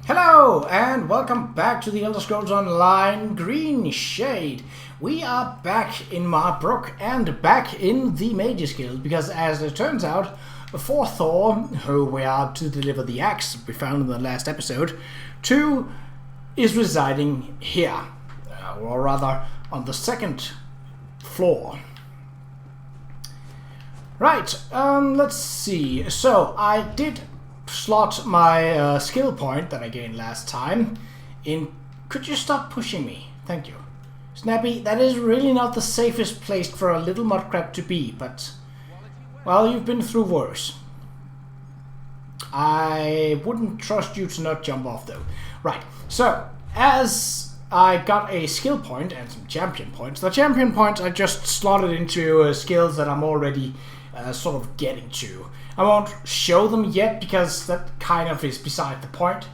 Hello and welcome back to the Elder Scrolls Online Greenshade. We are back in Marbrook and back in the Mages Guild because, as it turns out, for Thor, who we are to deliver the axe we found in the last episode, to is residing here, or rather on the second floor. Right, let's see. So I did slot my skill point that I gained last time in. Could you stop pushing me? Thank you. Snappy, that is really not the safest place for a little mudcrab to be, but well, you've been through worse. I wouldn't trust you to not jump off though. Right, so as I got a skill point and some champion points, the champion points I just slotted into skills that I'm already sort of getting to. I won't show them yet because that kind of is beside the point.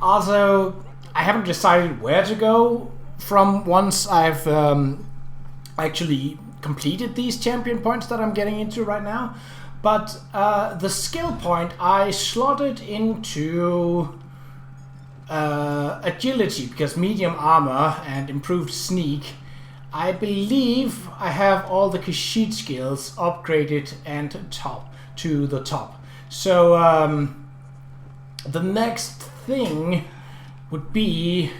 Also, I haven't decided where to go from once I've actually completed these champion points that I'm getting into right now. But the skill point I slotted into agility because medium armor and improved sneak. I believe I have all the Qa'Rajh skills upgraded and to the top. So the next thing would be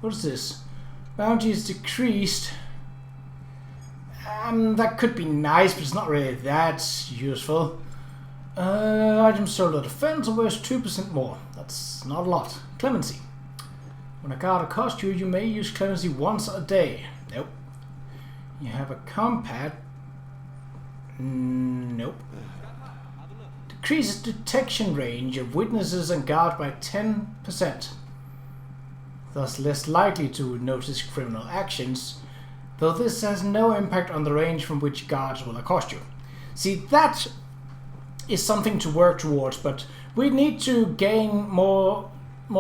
what is this? Bounty is decreased. That could be nice, but it's not really that useful. Items sold at defense are worth 2% more. That's not a lot. Clemency. When a guard accosts you, you may use clemency once a day. Nope. You have a combat. Nope. Decreases detection range of witnesses and guard by 10%. Thus less likely to notice criminal actions, though this has no impact on the range from which guards will accost you. See, that is something to work towards, but we need to gain more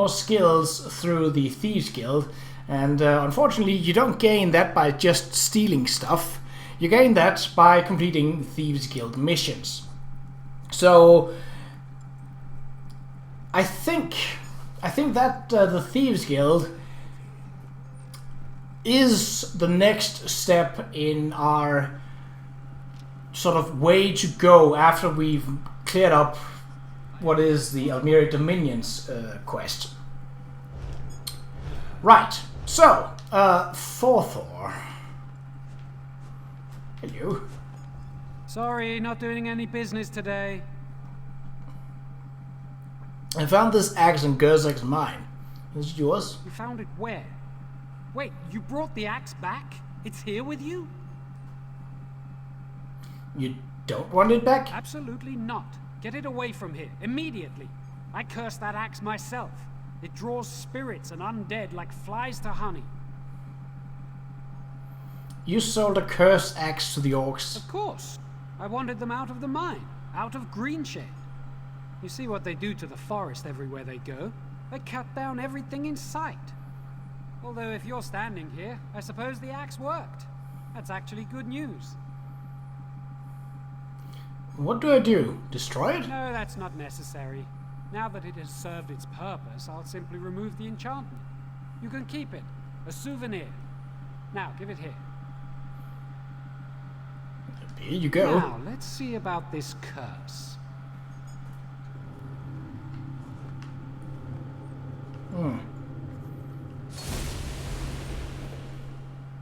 skills through the Thieves Guild, and unfortunately you don't gain that by just stealing stuff. You gain that by completing Thieves Guild missions. So I think that the Thieves Guild is the next step in our sort of way to go after we've cleared up what is the Almere Dominions quest. Right, so for Thor. Hello. Sorry, not doing any business today. I found this axe in Qa'Rajh's mine. Is it yours? You found it where? Wait, you brought the axe back? It's here with you? You don't want it back? Absolutely not. Get it away from here, immediately. I cursed that axe myself. It draws spirits and undead like flies to honey. You sold a cursed axe to the orcs. Of course. I wanted them out of the mine, out of Greenshade. You see what they do to the forest everywhere they go. They cut down everything in sight. Although if you're standing here, I suppose the axe worked. That's actually good news. What do I do? Destroy it? No, that's not necessary. Now that it has served its purpose, I'll simply remove the enchantment. You can keep it. A souvenir. Now, give it here. Here you go. Now, let's see about this curse.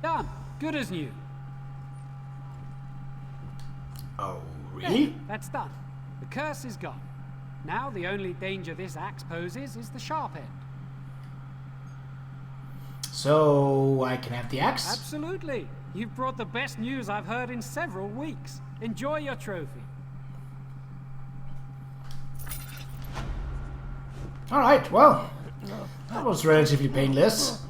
Done. Good as new. Oh, really? There, that's done. The curse is gone. Now the only danger this axe poses is the sharp end. So I can have the axe? Absolutely. You've brought the best news I've heard in several weeks. Enjoy your trophy. Alright, well, that was relatively painless.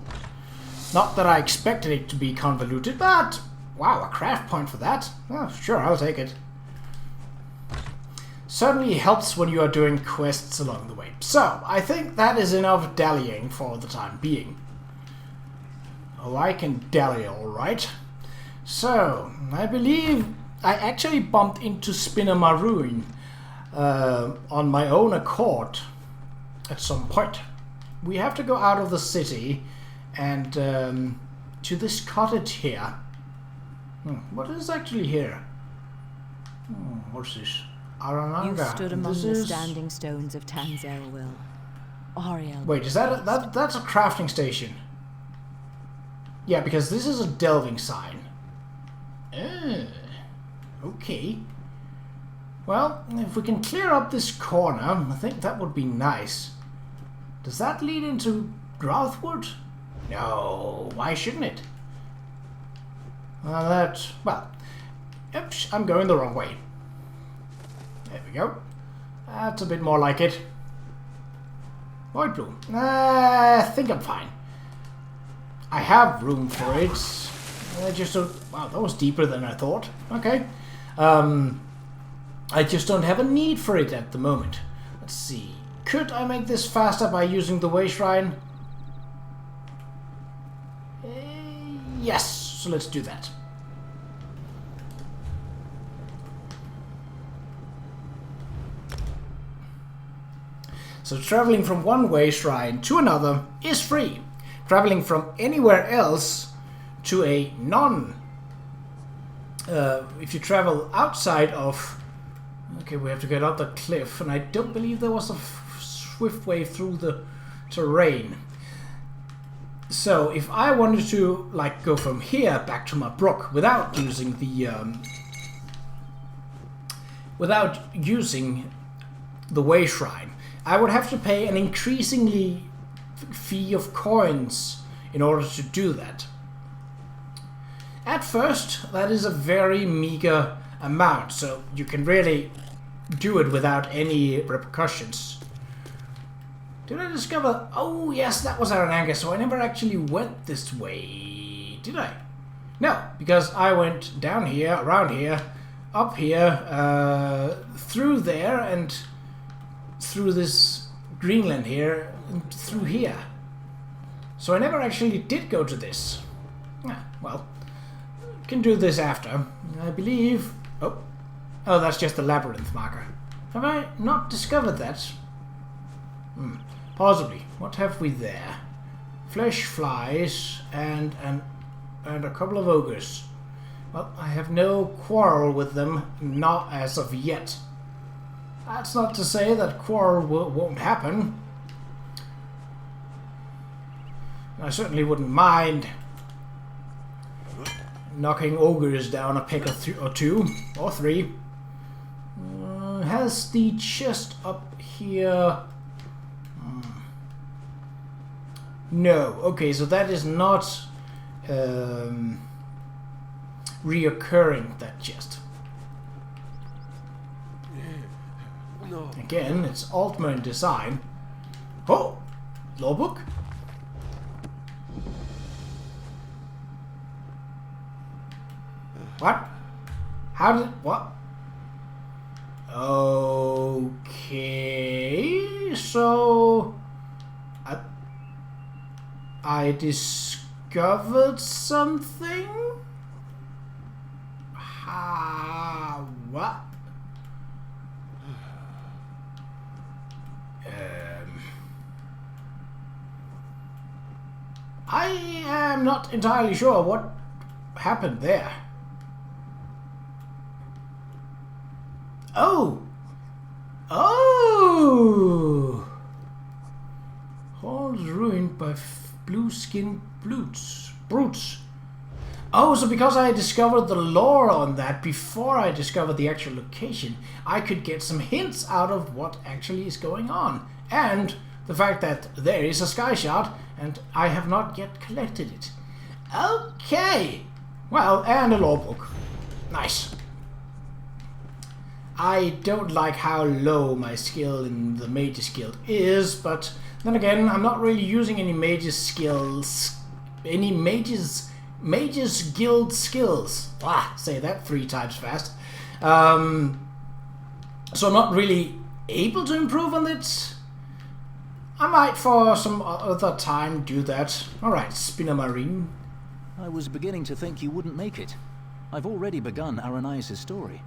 Not that I expected it to be convoluted, but wow, a craft point for that? Oh, sure, I'll take it. Certainly helps when you are doing quests along the way. So, I think that is enough dallying for the time being. Oh, I can dally alright. So, I believe I actually bumped into Spinner Maroon on my own accord at some point. We have to go out of the city and to this cottage here. What is actually here? What's this? Arananga. You stood among This the is... standing stones of Tanzel Will. Ariel. Wait, is that that's a crafting station? Yeah, because this is a delving sign. Okay. Well, if we can clear up this corner, I think that would be nice. Does that lead into Growthwood? No, why shouldn't it? Well, oops, I'm going the wrong way. There we go. That's a bit more like it. Void Bloom. I think I'm fine. I have room for it. I just don't... Wow, that was deeper than I thought. Okay. I just don't have a need for it at the moment. Let's see. Could I make this faster by using the way shrine? Yes, so let's do that. So traveling from one way shrine to another is free. Traveling from anywhere else to a if you travel outside of... Okay, we have to get up the cliff, and I don't believe there was a swift way through the terrain. So if I wanted to, like, go from here back to my brook without using the way shrine, I would have to pay an increasingly fee of coins in order to do that. At first, that is a very meager amount, so you can really do it without any repercussions. Did I discover... Oh, yes, that was Arananga, so I never actually went this way, did I? No, because I went down here, around here, up here, through there, and through this Greenland here, and through here. So I never actually did go to this. Well, can do this after. I believe... Oh, that's just the labyrinth marker. Have I not discovered that? Possibly. What have we there? Flesh flies and a couple of ogres. Well, I have no quarrel with them, not as of yet. That's not to say that quarrel won't happen. I certainly wouldn't mind knocking ogres down a peg or two, or three. Has the chest up here... No. Okay, so that is not reoccurring, that chest. No. Again, it's Altman design. Oh! Law book? What? How did... What? Okay... So... I discovered something? What? I am not entirely sure what happened there. Oh! Oh! Halls ruined by blue-skinned brutes. Oh, so because I discovered the lore on that before I discovered the actual location, I could get some hints out of what actually is going on. And the fact that there is a sky shard, and I have not yet collected it. Okay! Well, and a law book. Nice. I don't like how low my skill in the Mage's Guild is, but then again, I'm not really using any Mage's skills. Any Mage's Guild skills. Say that 3 times fast. So I'm not really able to improve on it. I might for some other time do that. Alright, Spinner Marine. I was beginning to think you wouldn't make it. I've already begun Aranais' story.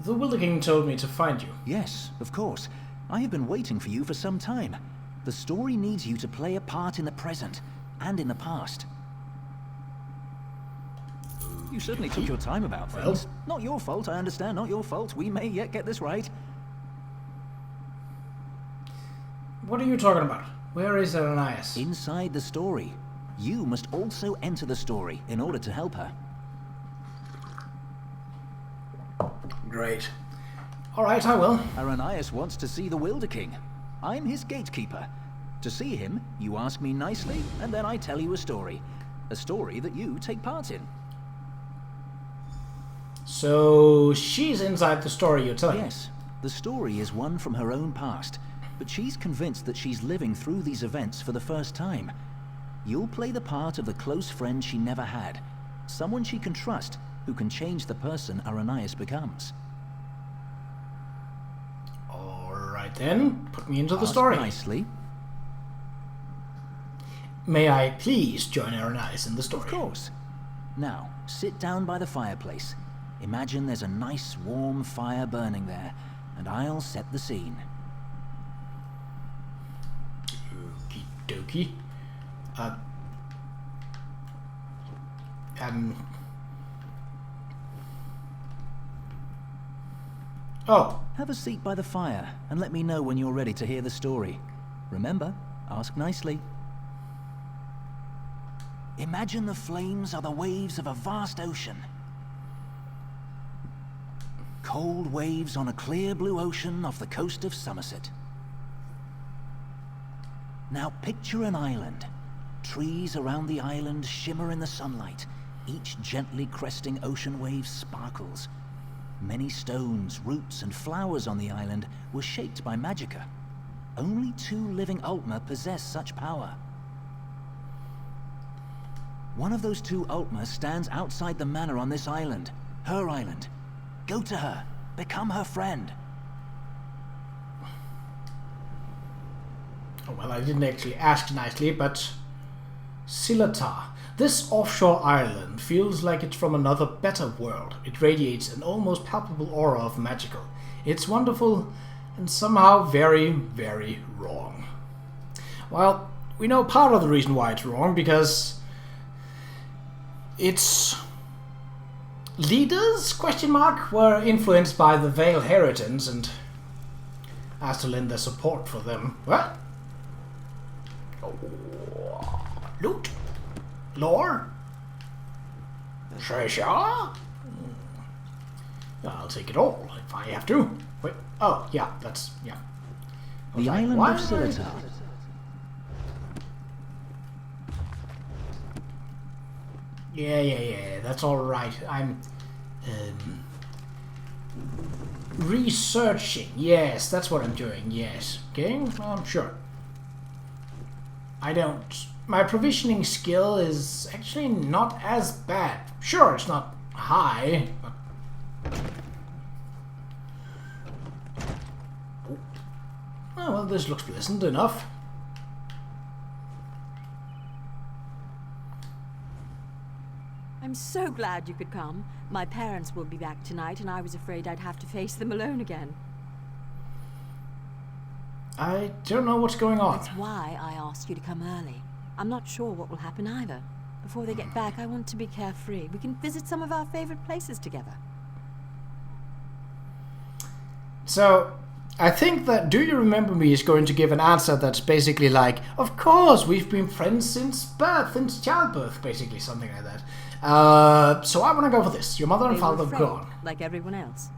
The Wilder King told me to find you. Yes, of course. I have been waiting for you for some time. The story needs you to play a part in the present and in the past. You certainly took your time about things. Not your fault, I understand, not your fault. We may yet get this right. What are you talking about? Where is Ananias? Inside the story. You must also enter the story in order to help her. Great. Alright, I will. Ananias wants to see the Wilder King. I'm his gatekeeper. To see him, you ask me nicely, and then I tell you a story. A story that you take part in. So, she's inside the story you're telling me? Yes. The story is one from her own past, but she's convinced that she's living through these events for the first time. You'll play the part of the close friend she never had. Someone she can trust, who can change the person Ananias becomes. Alright then, put me into the Ask story. nicely. May I please join Ananias in the story? Of course. Now, sit down by the fireplace. Imagine there's a nice warm fire burning there, and I'll set the scene. Okie dokie. Oh, Have a seat by the fire, and let me know when you're ready to hear the story. Remember, ask nicely. Imagine the flames are the waves of a vast ocean. Cold waves on a clear blue ocean off the coast of Somerset. Now picture an island. Trees around the island shimmer in the sunlight. Each gently cresting ocean wave sparkles. Many stones, roots, and flowers on the island were shaped by Magicka. Only 2 living Ultima possess such power. One of those 2 Ultima stands outside the manor on this island. Her island. Go to her. Become her friend. Oh, well, I didn't actually ask nicely, but... Silatar. This offshore island feels like it's from another better world. It radiates an almost palpable aura of magical. It's wonderful and somehow very, very wrong. Well, we know part of the reason why it's wrong, because its leaders, were influenced by the Vale Heritans and asked to lend their support for them. What? Oh, loot? Lore? Treasure? I'll take it all if I have to. Wait, oh, yeah, that's, yeah. The island of Silatar. Yeah, that's alright. I'm, researching. Yes, that's what I'm doing, yes. Okay, sure. My provisioning skill is actually not as bad. Sure, it's not high, but... Oh, well, this looks pleasant enough. I'm so glad you could come. My parents will be back tonight, and I was afraid I'd have to face them alone again. I don't know what's going on. That's why I asked you to come early. I'm not sure what will happen either. Before they get back, I want to be carefree. We can visit some of our favorite places together. So, I think that Do You Remember Me is going to give an answer that's basically like, of course, we've been friends since birth, since childbirth, basically, something like that. So I want to go for this. Your mother and father have gone. Like everyone else.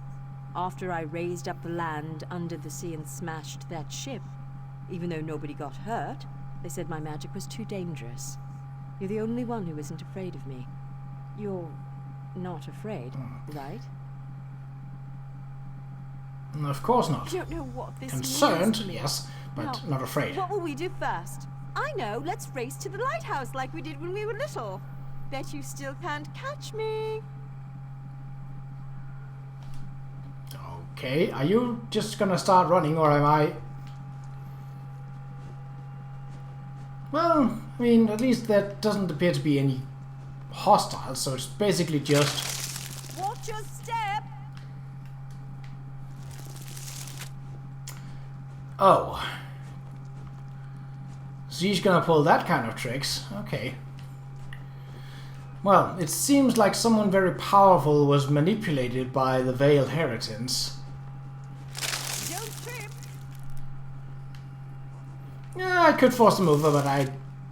After I raised up the land under the sea and smashed that ship, even though nobody got hurt, they said my magic was too dangerous. You're the only one who isn't afraid of me. You're not afraid, right? Of course not. I don't know what this Concerned, means to me. yes, but Now, not afraid. What will we do first? I know, let's race to the lighthouse like we did when we were little. Bet you still can't catch me. Okay, are you just gonna start running, or am I... Well, I mean, at least there doesn't appear to be any hostiles, so it's basically just... Watch your step! Oh. She's gonna pull that kind of tricks. Okay. Well, it seems like someone very powerful was manipulated by the Veiled Heritance. Don't trip! Yeah, I could force them over, but I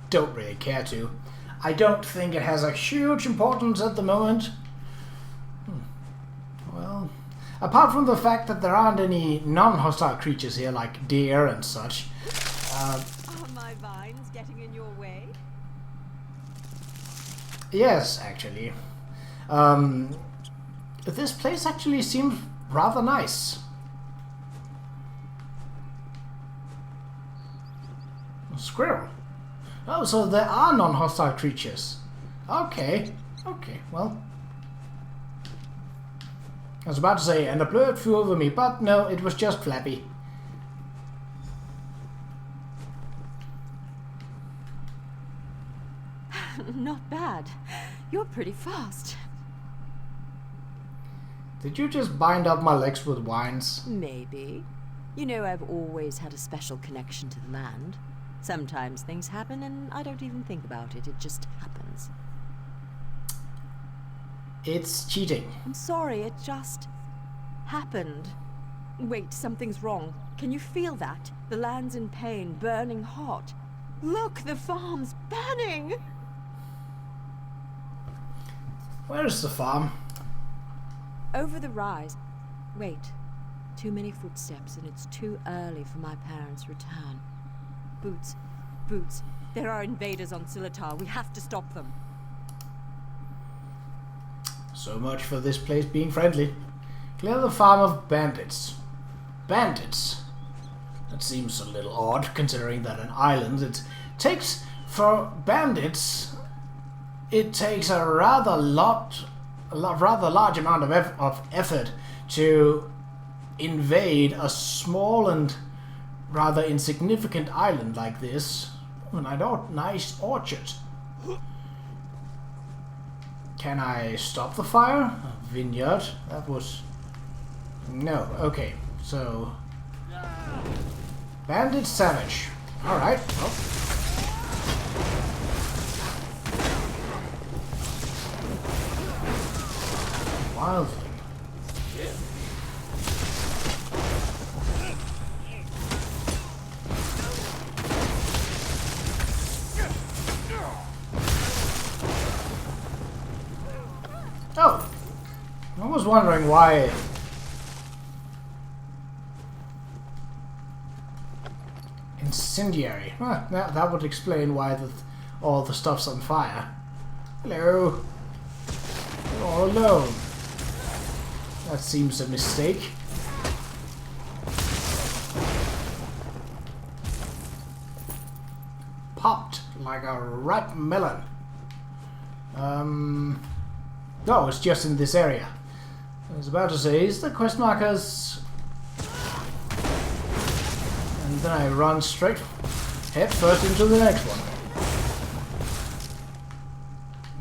don't really care to. I don't think it has a huge importance at the moment. Well, apart from the fact that there aren't any non-hostile creatures here, like deer and such. Are my vines getting in your way? Yes, actually. This place actually seems rather nice. A squirrel. Oh, so there are non-hostile creatures. Okay. Okay, well. I was about to say, and a bird flew over me, but no, it was just Flappy. Not bad. You're pretty fast. Did you just bind up my legs with vines? Maybe. You know, I've always had a special connection to the land. Sometimes things happen and I don't even think about it. It just happens. It's cheating. I'm sorry, it just happened. Wait, something's wrong. Can you feel that? The land's in pain, burning hot. Look, the farm's burning! Where's the farm? Over the rise. Wait. Too many footsteps and it's too early for my parents' return. Boots. Boots. There are invaders on Silatar. We have to stop them. So much for this place being friendly. Clear the farm of bandits. Bandits? That seems a little odd, considering that an island, it takes, for bandits, it takes a rather large amount of effort to invade a small and rather insignificant island like this. And I don't, nice orchard. Can I stop the fire? A vineyard? That was... No, okay. So... Bandit Savage. Alright, well. Wild thing. Oh! I was wondering why... Incendiary. Huh, that would explain why all the stuff's on fire. Hello. You're all alone. That seems a mistake. Popped like a ripe melon. No, it's just in this area. I was about to say, is the quest markers... And then I run straight head first into the next one.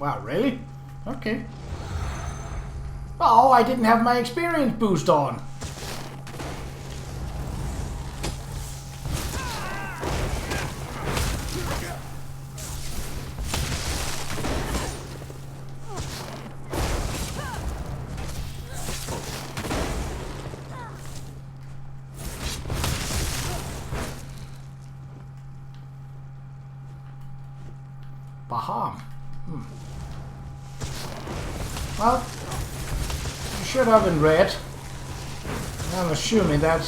Wow, really? Okay. Oh, I didn't have my experience boost on. Baham. Well, you should have been red. I'm assuming that...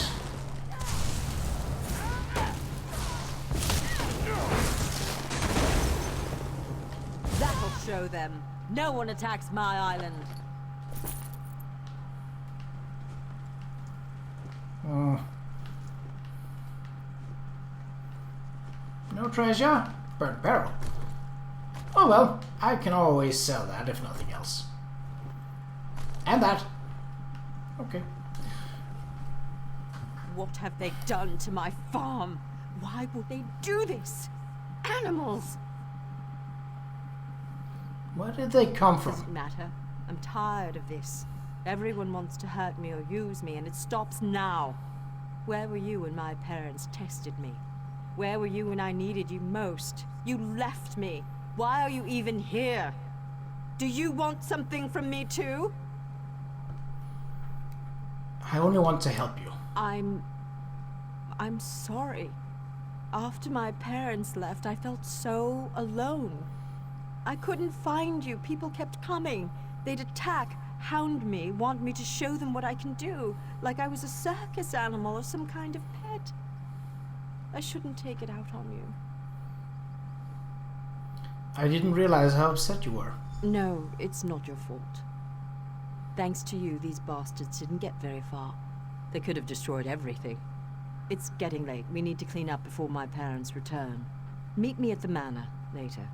That'll show them. No one attacks my island. No treasure? Burnt barrel. Oh well, I can always sell that if nothing else. And that. Okay. What have they done to my farm? Why would they do this? Animals! Where did they come Doesn't from? matter. I'm tired of this. Everyone wants to hurt me or use me, and it stops now. Where were you when my parents tested me? Where were you when I needed you most? You left me. Why are you even here? Do you want something from me too? I only want to help you. I'm sorry. After my parents left, I felt so alone. I couldn't find you. People kept coming. They'd attack, hound me, want me to show them what I can do, like I was a circus animal or some kind of pet. I shouldn't take it out on you. I didn't realize how upset you were. No, it's not your fault. Thanks to you, these bastards didn't get very far. They could have destroyed everything. It's getting late. We need to clean up before my parents return. Meet me at the manor later.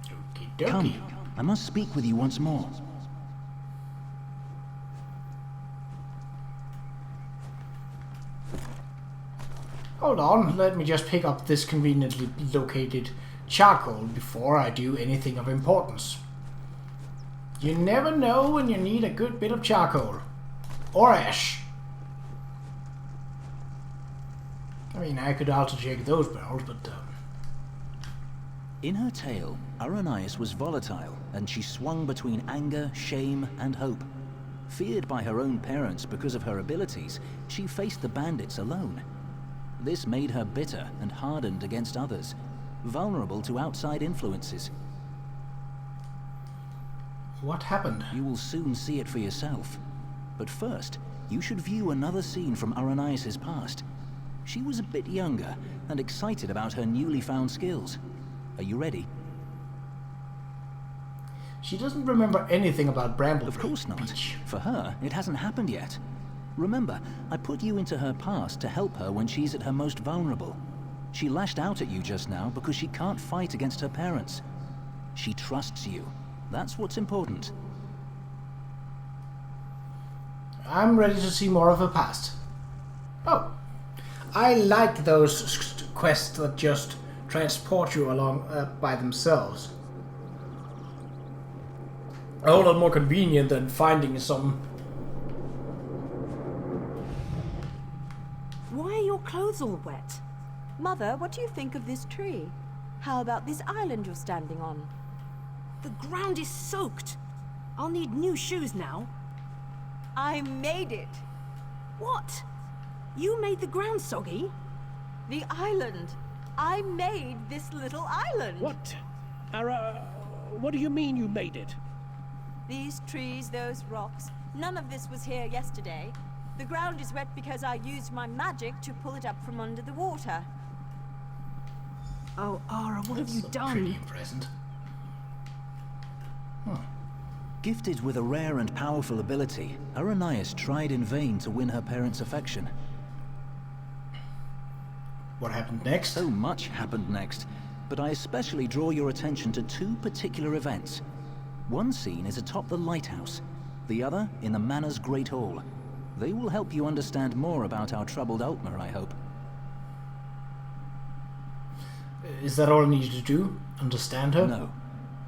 Okie dokie. Come, I must speak with you once more. Hold on, let me just pick up this conveniently located charcoal before I do anything of importance. You never know when you need a good bit of charcoal. Or ash. I mean, I could also check those barrels, but... In her tale, Aranias was volatile, and she swung between anger, shame, and hope. Feared by her own parents because of her abilities, she faced the bandits alone. This made her bitter and hardened against others, vulnerable to outside influences. What happened? You will soon see it for yourself. But first, you should view another scene from Aranias' past. She was a bit younger and excited about her newly found skills. Are you ready? She doesn't remember anything about Bramble Of course not. Beach. For her, it hasn't happened yet. Remember, I put you into her past to help her when she's at her most vulnerable. She lashed out at you just now because she can't fight against her parents. She trusts you. That's what's important. I'm ready to see more of her past. Oh, I like those quests that just transport you along by themselves. A whole lot more convenient than finding some... Why are your clothes all wet? Mother, what do you think of this tree? How about this island you're standing on? The ground is soaked. I'll need new shoes now. I made it! What? You made the ground soggy? The island! I made this little island! What? What do you mean you made it? These trees, those rocks, none of this was here yesterday. The ground is wet because I used my magic to pull it up from under the water. Oh, Ara, what have you That's a done? pretty present. Gifted with a rare and powerful ability, Aranias tried in vain to win her parents' affection. What happened next? So much happened next, but I especially draw your attention to two particular events. One scene is atop the lighthouse, the other in the manor's great hall. They will help you understand more about our troubled Altmer, I hope. Is that all I need to do? Understand her? No.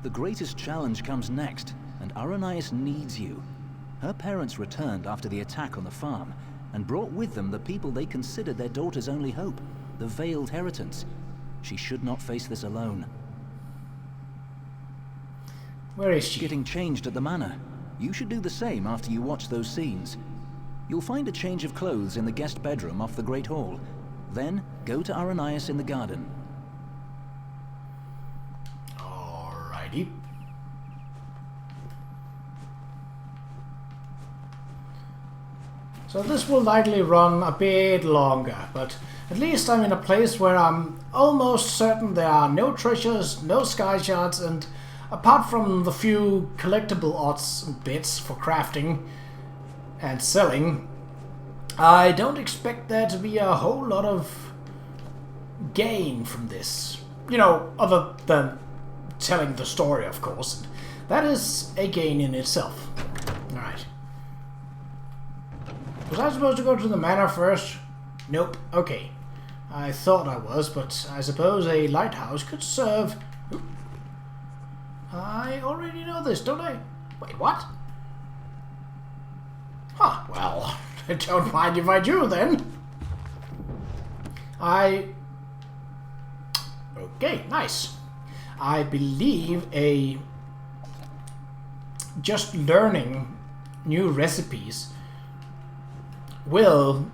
The greatest challenge comes next, and Aranias needs you. Her parents returned after the attack on the farm, and brought with them the people they considered their daughter's only hope, the Veiled Heritance. She should not face this alone. Where is she? Getting changed at the manor. You should do the same after you watch those scenes. You'll find a change of clothes in the guest bedroom off the Great Hall. Then, go to Aranias in the garden. Alrighty. So this will likely run a bit longer, but at least I'm in a place where I'm almost certain there are no treasures, no sky shards, and apart from the few collectible odds and bits for crafting and selling, I don't expect there to be a whole lot of gain from this. You know, other than telling the story, of course. That is a gain in itself. Alright. Was I supposed to go to the manor first? Nope. Okay. I thought I was, but I suppose a lighthouse could serve... I already know this, don't I? Wait, what? Huh, well... Don't mind if I do, then. Okay, nice. I believe just learning new recipes will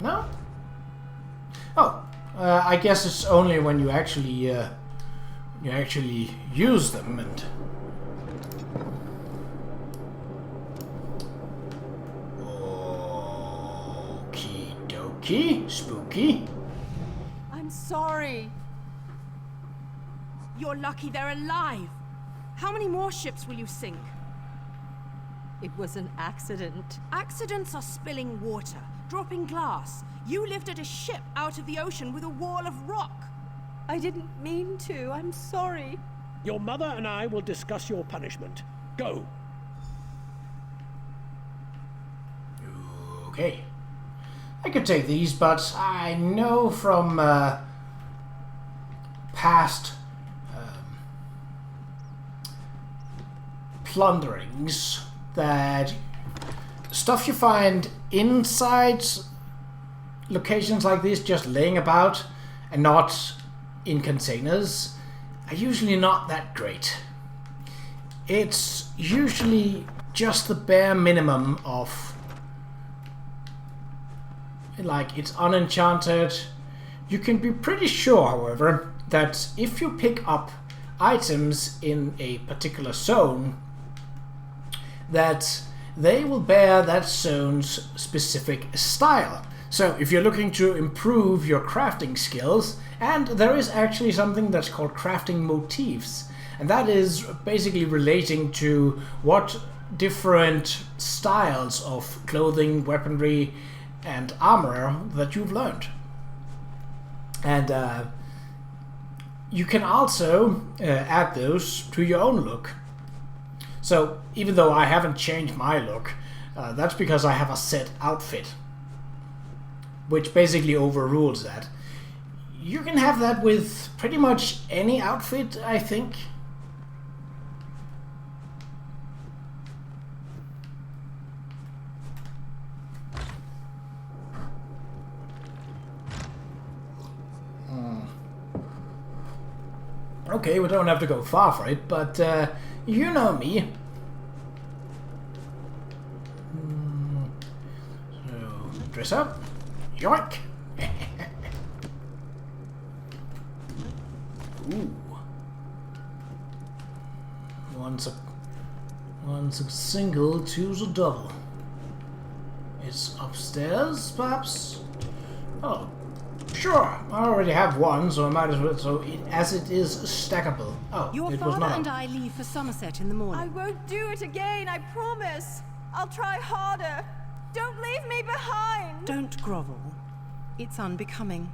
no? Oh, I guess it's only when you actually use them. And okie dokie, spooky. I'm sorry. You're lucky they're alive. How many more ships will you sink? It was an accident. Accidents are spilling water, dropping glass. You lifted a ship out of the ocean with a wall of rock. I didn't mean to. I'm sorry. Your mother and I will discuss your punishment. Go. Okay. I could take these, but I know from past plunderings that stuff you find inside locations like this, just laying about and not in containers, are usually not that great. It's usually just the bare minimum of, like, it's unenchanted. You can be pretty sure, however, that if you pick up items in a particular zone, that they will bear that zone's specific style. So if you're looking to improve your crafting skills, and there is actually something that's called crafting motifs, and that is basically relating to what different styles of clothing, weaponry, and armor that you've learned. And you can also add those to your own look. So even though I haven't changed my look, that's because I have a set outfit, which basically overrules that. You can have that with pretty much any outfit, I think. Okay, we don't have to go far for it, but you know me. So, dress up. Yoink! Ooh. One's a single, two's a double. It's upstairs, perhaps? Oh, sure. I already have one, so I might as well. So, as it is stackable. Oh, Your it was father not. and I leave for Somerset in the morning. I won't do it again, I promise. I'll try harder. Don't leave me behind. Don't grovel. It's unbecoming.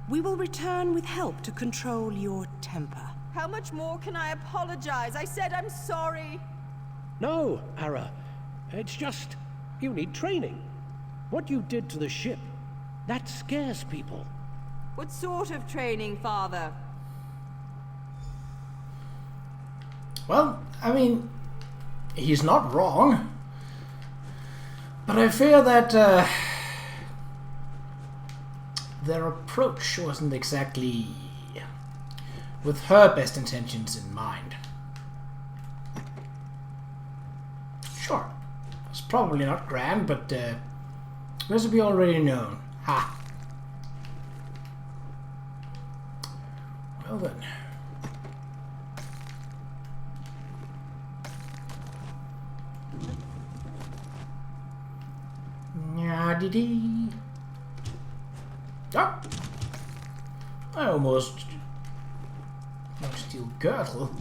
We will return with help to control your temper. How much more can I apologize? I said I'm sorry. No, Ara. It's just, you need training. What you did to the ship, that scares people. What sort of training, Father? Well, I mean, he's not wrong. But I fear that their approach wasn't exactly with her best intentions in mind. Sure, it's probably not grand, but recipe already known. Ha! Well then. Nya-dee-dee. Oh! I almost... No steel girdle.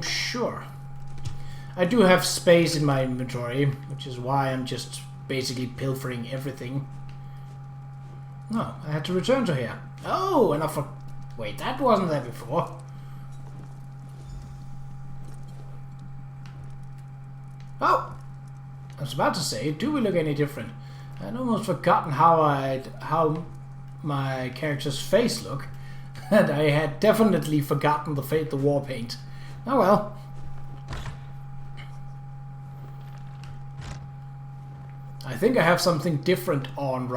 Sure. I do have space in my inventory, which is why I'm just basically pilfering everything. No, I had to return to here. Oh, and I for... Wait, that wasn't there before. Oh! I was about to say, do we look any different? I'd almost forgotten how my character's face look, and I had definitely forgotten the Fate the War paint. Oh well. I think I have something different on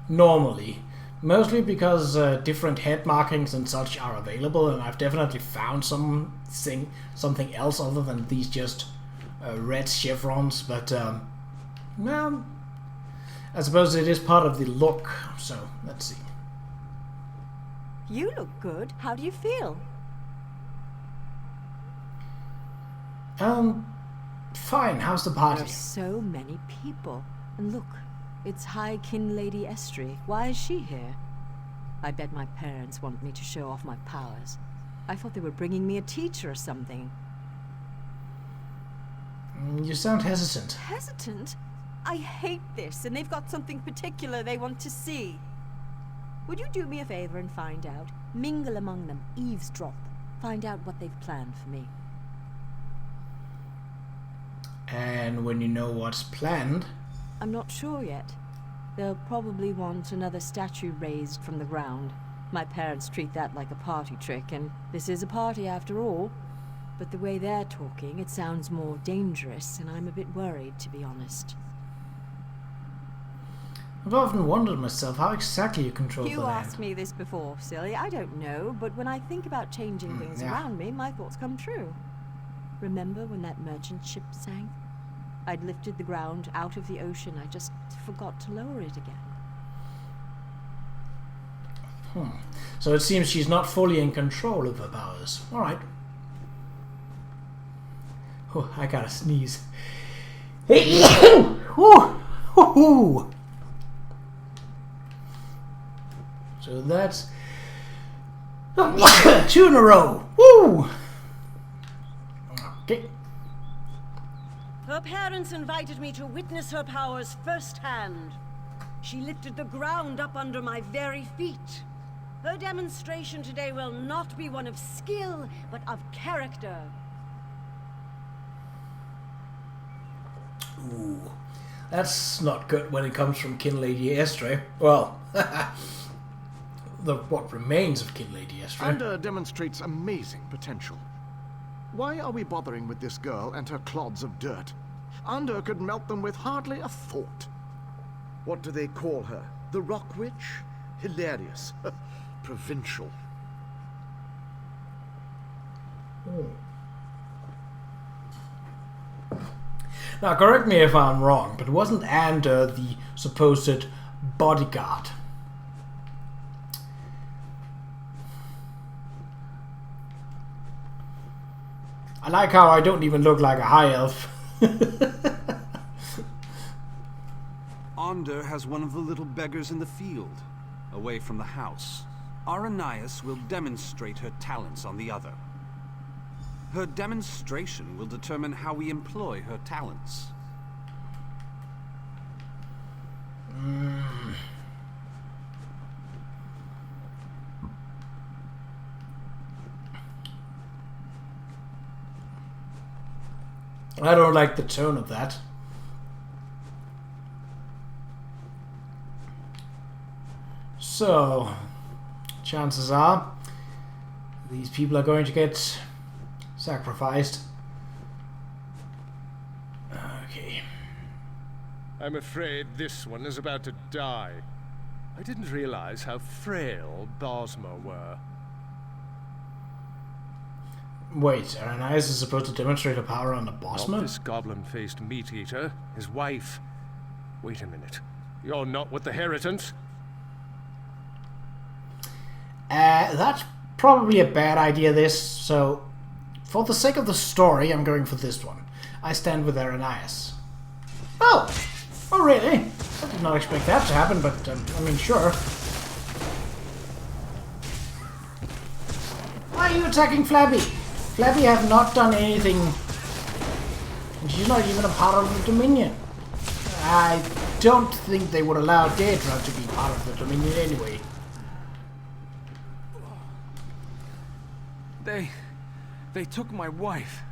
normally. Mostly because different head markings and such are available, and I've definitely found something else other than these just red chevrons, but well, I suppose it is part of the look, so let's see. You look good. How do you feel? Fine. How's the party? There are so many people. And look, it's High Kin Lady Estrie. Why is she here? I bet my parents want me to show off my powers. I thought they were bringing me a teacher or something. You sound hesitant. Hesitant? I hate this, and they've got something particular they want to see. Would you do me a favor and find out? Mingle among them, eavesdrop. Find out what they've planned for me. And when you know what's planned? I'm not sure yet. They'll probably want another statue raised from the ground. My parents treat that like a party trick, and this is a party after all. But the way they're talking, it sounds more dangerous, and I'm a bit worried, to be honest. I've often wondered myself how exactly you control the land. You asked me this before, silly. I don't know, but when I think about changing things around me, my thoughts come true. Remember when that merchant ship sank? I'd lifted the ground out of the ocean. I just forgot to lower it again. So it seems she's not fully in control of her powers. Alright. Oh, I gotta sneeze. So that's 2 in a row. Woo! Okay. Her parents invited me to witness her powers firsthand. She lifted the ground up under my very feet. Her demonstration today will not be one of skill, but of character. Ooh, that's not good when it comes from Kin Lady Estrie. Well, what remains of Kin Lady Estrie. Ander demonstrates amazing potential. Why are we bothering with this girl and her clods of dirt? Ander could melt them with hardly a thought. What do they call her? The Rock Witch? Hilarious. Provincial. Now, correct me if I'm wrong, but wasn't Ander the supposed bodyguard? I like how I don't even look like a high elf. Ander has one of the little beggars in the field, away from the house. Aranias will demonstrate her talents on the other. Her demonstration will determine how we employ her talents. I don't like the tone of that. So, chances are these people are going to get sacrificed. Okay. I'm afraid this one is about to die. I didn't realize how frail Bosmer were. Wait, Aranias is supposed to demonstrate her power on the bossman? Not this goblin-faced meat-eater, his wife. Wait a minute. You're not with the Heritants? That's probably a bad idea, this, so for the sake of the story, I'm going for this one. I stand with Aranias. Oh! Oh, really? I did not expect that to happen, but, I mean, sure. Why are you attacking Flabby? Flabby have not done anything, and she's not even a part of the Dominion. I don't think they would allow Daedra to be part of the Dominion anyway. They took my wife.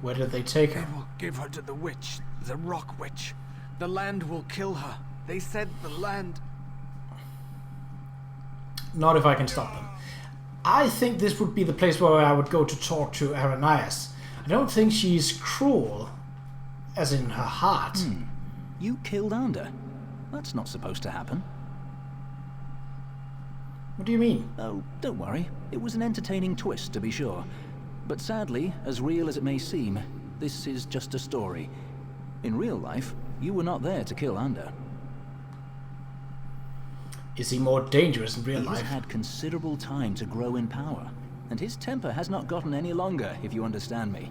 Where did they take her? They will give her to the witch, the Rock Witch. The land will kill her. They said the land... Not if I can stop them. I think this would be the place where I would go to talk to Aranias. I don't think she's cruel, as in her heart. You killed Ander. That's not supposed to happen. What do you mean? Oh, don't worry. It was an entertaining twist, to be sure. But sadly, as real as it may seem, this is just a story. In real life, you were not there to kill Ander. Is he more dangerous in real life? He's had considerable time to grow in power, and his temper has not gotten any longer, if you understand me.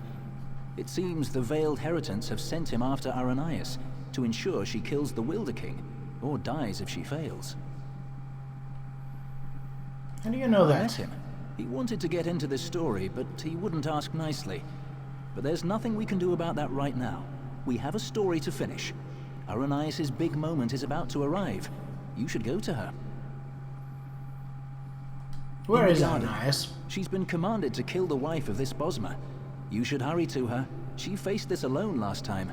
It seems the Veiled Heritants have sent him after Aranias to ensure she kills the Wilder King, or dies if she fails. How do you know I that? met him. He wanted to get into this story, but he wouldn't ask nicely. But there's nothing we can do about that right now. We have a story to finish. Aranias' big moment is about to arrive. You should go to her. Where is Aranias? She's been commanded to kill the wife of this Bosma. You should hurry to her. She faced this alone last time.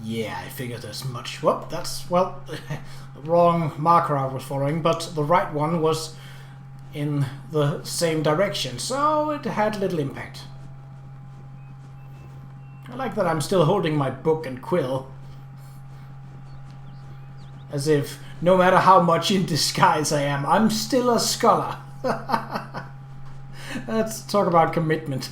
Yeah, I figured as much. Well, that's, well, the wrong marker I was following, but the right one was in the same direction, so it had little impact. I like that I'm still holding my book and quill. As if, no matter how much in disguise I am, I'm still a scholar. Let's talk about commitment.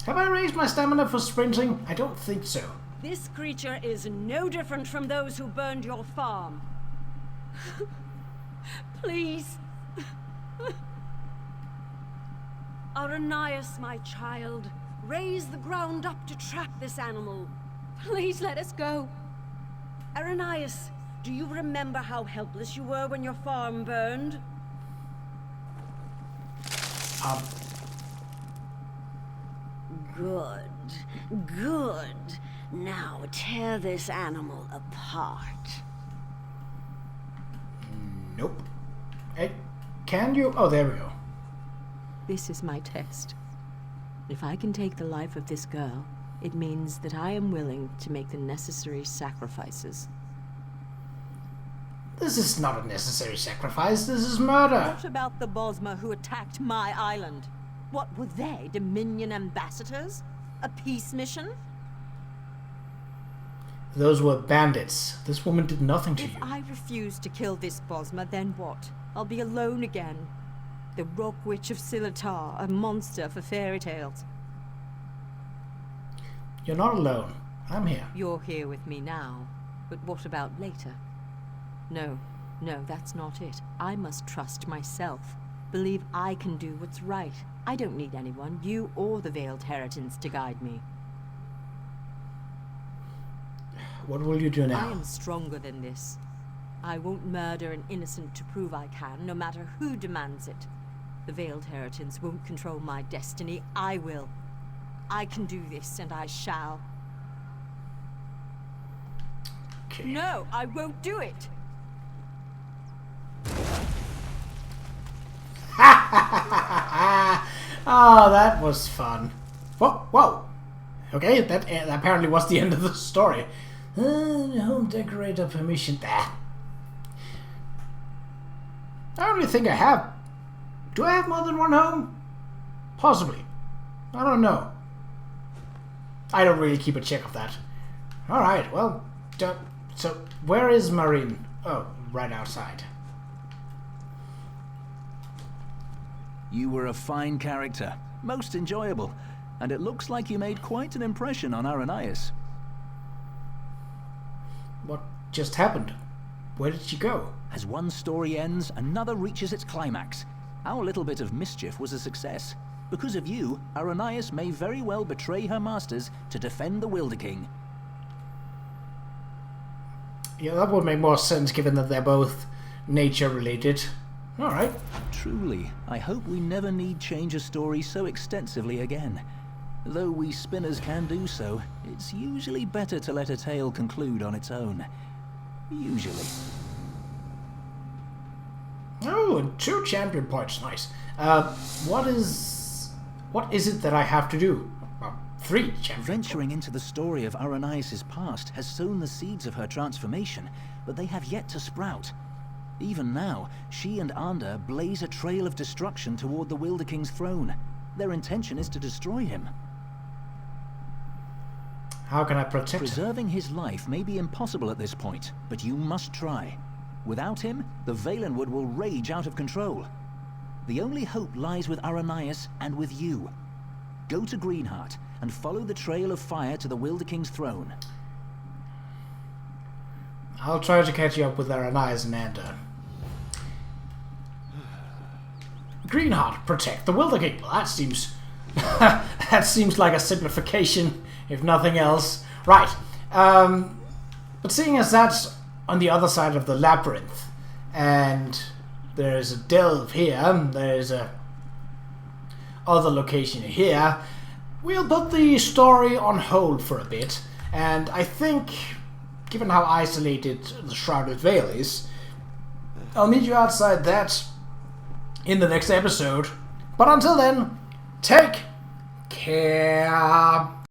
Have I raised my stamina for sprinting? I don't think so. This creature is no different from those who burned your farm. Please. Aranias, my child, raise the ground up to trap this animal. Please let us go. Aranias, do you remember how helpless you were when your farm burned? Good. Good. Now tear this animal apart. Nope. Hey, can you? Oh, there we go. This is my test. If I can take the life of this girl, it means that I am willing to make the necessary sacrifices. This is not a necessary sacrifice, this is murder. What about the Bosma who attacked my island? What were they, Dominion ambassadors? A peace mission? Those were bandits. This woman did nothing to you. If I refuse to kill this Bosma, then what? I'll be alone again. The Rock Witch of Silatar, a monster for fairy tales. You're not alone. I'm here. You're here with me now. But what about later? No, that's not it. I must trust myself. Believe I can do what's right. I don't need anyone, you or the Veiled Heritants, to guide me. What will you do now? I am stronger than this. I won't murder an innocent to prove I can, no matter who demands it. The Veiled Heritants won't control my destiny. I will. I can do this, and I shall. Okay. No, I won't do it! Oh, that was fun. Whoa. Okay, that apparently was the end of the story. Home decorator permission. I don't really think I have. Do I have more than one home? Possibly. I don't know. I don't really keep a check of that. Alright, well, so where is Marine? Oh, right outside. You were a fine character, most enjoyable, and it looks like you made quite an impression on Aranias. What just happened? Where did she go? As one story ends, another reaches its climax. Our little bit of mischief was a success. Because of you, Aranias may very well betray her masters to defend the Wilder King. Yeah, that would make more sense given that they're both nature-related. Alright. Truly, I hope we never need change a story so extensively again. Though we spinners can do so, it's usually better to let a tale conclude on its own. Usually. Oh, and 2 champion points, nice. What is it that I have to do? Well, 3 champion Venturing into the story of Aranias' past has sown the seeds of her transformation, but they have yet to sprout. Even now, she and Ander blaze a trail of destruction toward the Wilder King's throne. Their intention is to destroy him. How can I protect him? Preserving his life may be impossible at this point, but you must try. Without him, the Valenwood will rage out of control. The only hope lies with Aranias and with you. Go to Greenheart and follow the trail of fire to the Wilder King's throne. I'll try to catch you up with Aranias and Ander. Greenheart, protect the Wilder King. Well, that seems that seems like a simplification, if nothing else. Right. But seeing as that's on the other side of the labyrinth, and there's a delve here, there's a other location here, we'll put the story on hold for a bit. And I think, given how isolated the Shrouded Vale is, I'll meet you outside that in the next episode. But until then, take care.